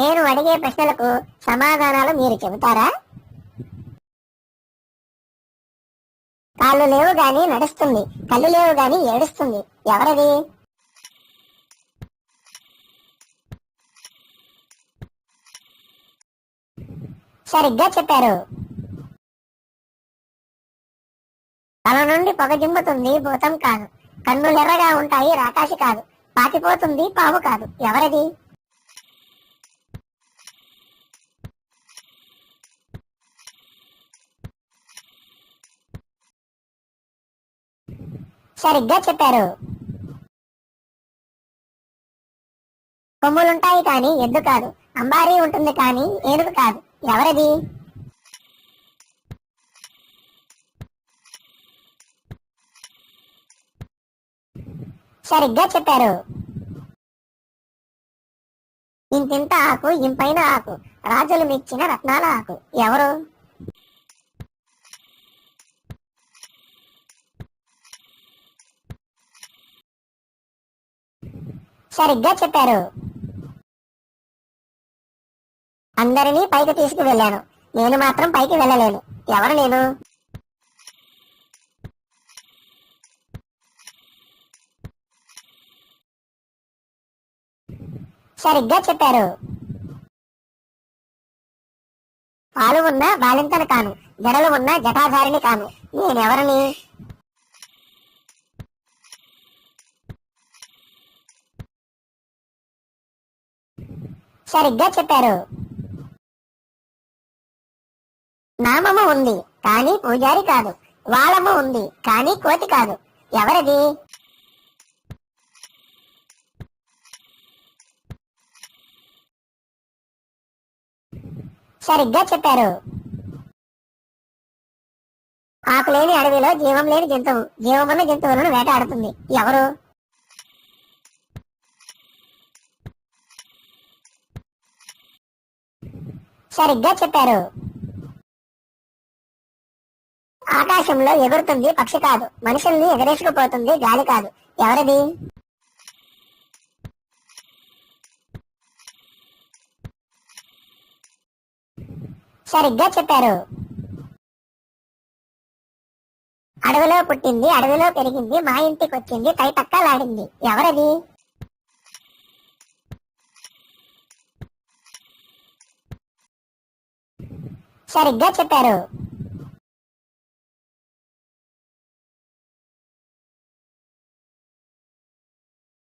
నేను అడిగే ప్రశ్నలకు సమాధానాలు మీరు చెబుతారా? కాళ్ళు లేవు గాని నడుస్తుంది, కళ్ళు లేవు గాని ఏడుస్తుంది, ఎవరది? సరిగ్గా చెప్పారు. తల నుండి పొగ జిమ్ముతుంది, భూతం కాదు. కన్నులెర్రగా ఉంటాయి, రాకాసి కాదు. పాతిపోతుంది, పాము కాదు, ఎవరది? సరిగ్గా చెప్పారు. కొమ్ములుంటాయి కాని ఎద్దు కాదు, అంబారీ ఉంటుంది కాని ఏనుగు కాదు, ఎవరది? సరిగ్గా చెప్పారు. ఇంతింత ఆకు, ఇంపైన ఆకు, రాజులు మెచ్చిన రత్నాల ఆకు, ఎవరు? సరిగ్గా చెప్పారు. అందరినీ పైకి తీసుకువెళ్ళాను, నేను మాత్రం పైకి వెళ్ళలేను, ఎవరు నేను? సరిగ్గా చెప్పారు. పాలు ఉన్న బాలింతను కాను, జడలు ఉన్న జటాధారిని కాను, నేనెవరిని? సరిగ్గా చెప్పారు. నామము ఉంది కానీ పూజారి కాదు, వాళము ఉంది కానీ కోతి కాదు, ఎవరది? సరిగ్గా చెప్పారు. ఆకులేని అడవిలో జీవం లేని జంతువు జీవమున్న జంతువులను వేటాడుతుంది, ఎవరు? సరిగ్గా చెప్పారు. ఆకాశంలో ఎగురుతుంది పక్షి కాదు, మనుషుల్ని ఎగరేసుకుపోతుంది గాలి కాదు, ఎవరది? సరిగ్గా చెప్పారు. అడవిలో పుట్టింది, అడవిలో పెరిగింది, మా ఇంటికి వచ్చింది, తైతక్కలాడింది, ఎవరది? సరిగ్గా చెప్పారు.